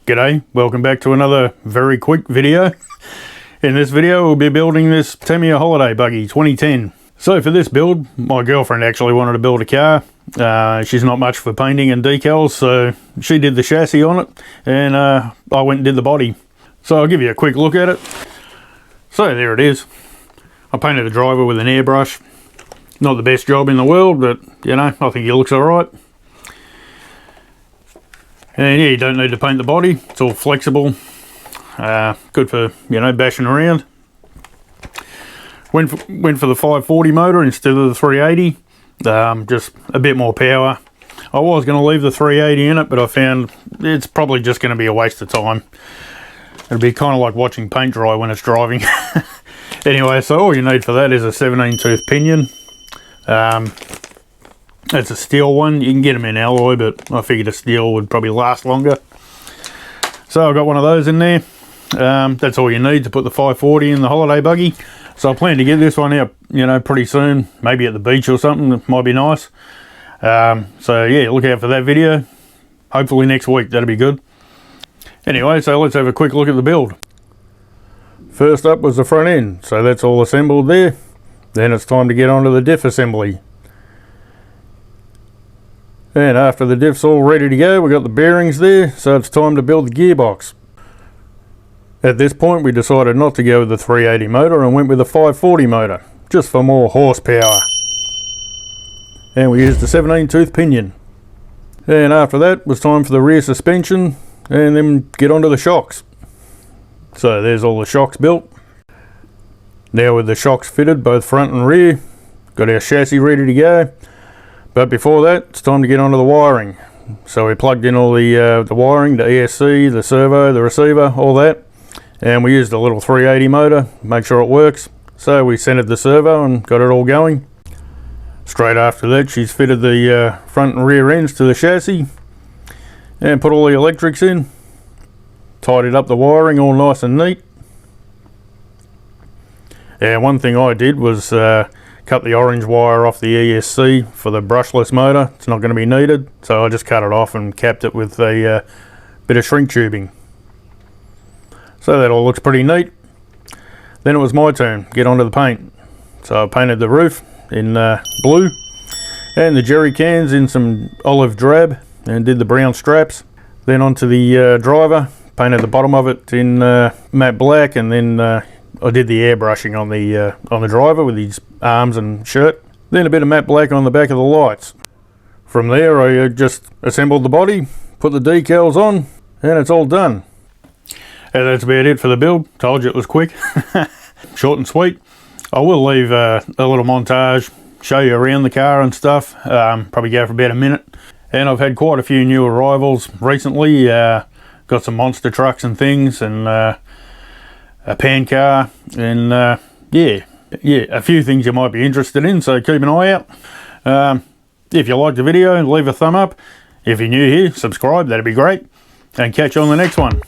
G'day, welcome back to another very quick video. In this video we'll be building this Tamiya Holiday Buggy 2010. So for this build, my girlfriend actually wanted to build a car. She's not much for painting and decals, so she did the chassis on it, and I went and did the body. So I'll give you a quick look at it. So there it is. I painted the driver with an airbrush. Not the best job in the world, but you know, I think it looks alright. And yeah, you don't need to paint the body, it's all flexible. Good for, you know, bashing around. Went for the 540 motor instead of the 380. Just a bit more power. I was going to leave the 380 in it, but I found it's probably just going to be a waste of time. It'd be kind of like watching paint dry when it's driving. Anyway, so all you need for that is a 17 tooth pinion. It's a steel one. You can get them in alloy, but I figured a steel would probably last longer. So I got one of those in there. That's all you need to put the 540 in the Holiday Buggy. So I plan to get this one out, you know, pretty soon. Maybe at the beach or something. It might be nice. So yeah, look out for that video. Hopefully next week, that'll be good. Anyway, so let's have a quick look at the build. First up was the front end. So that's all assembled there. Then it's time to get onto the diff assembly. And after the diff's all ready to go, we got the bearings there, so it's time to build the gearbox. At this point we decided not to go with the 380 motor and went with the 540 motor, just for more horsepower. And we used the 17 tooth pinion. And after that was time for the rear suspension and then get onto the shocks. So there's all the shocks built. Now with the shocks fitted, both front and rear, got our chassis ready to go. But before that, it's time to get onto the wiring. So we plugged in all the wiring, the ESC, the servo, the receiver, all that. And we used a little 380 motor, make sure it works. So we centered the servo and got it all going. Straight after that, she's fitted the front and rear ends to the chassis. And put all the electrics in. Tidied up the wiring all nice and neat. And one thing I did was cut the orange wire off the ESC for the brushless motor. It's not going to be needed, so I just cut it off and capped it with a bit of shrink tubing. So that all looks pretty neat. Then it was my turn, get onto the paint. So I painted the roof in blue and the jerry cans in some olive drab and did the brown straps. Then onto the driver, painted the bottom of it in matte black, and then I did the airbrushing on the driver with his arms and shirt. Then a bit of matte black on the back of the lights. From there I just assembled the body, put the decals on, and it's all done. And that's about it for the build. Told you it was quick. Short and sweet. I will leave a little montage, show you around the car and stuff. Probably go for about a minute. And I've had quite a few new arrivals recently. Got some monster trucks and things, and a pan car, and yeah, a few things you might be interested in, so keep an eye out. If you liked the video, leave a thumb up. If you're new here, subscribe, that'd be great, and catch you on the next one.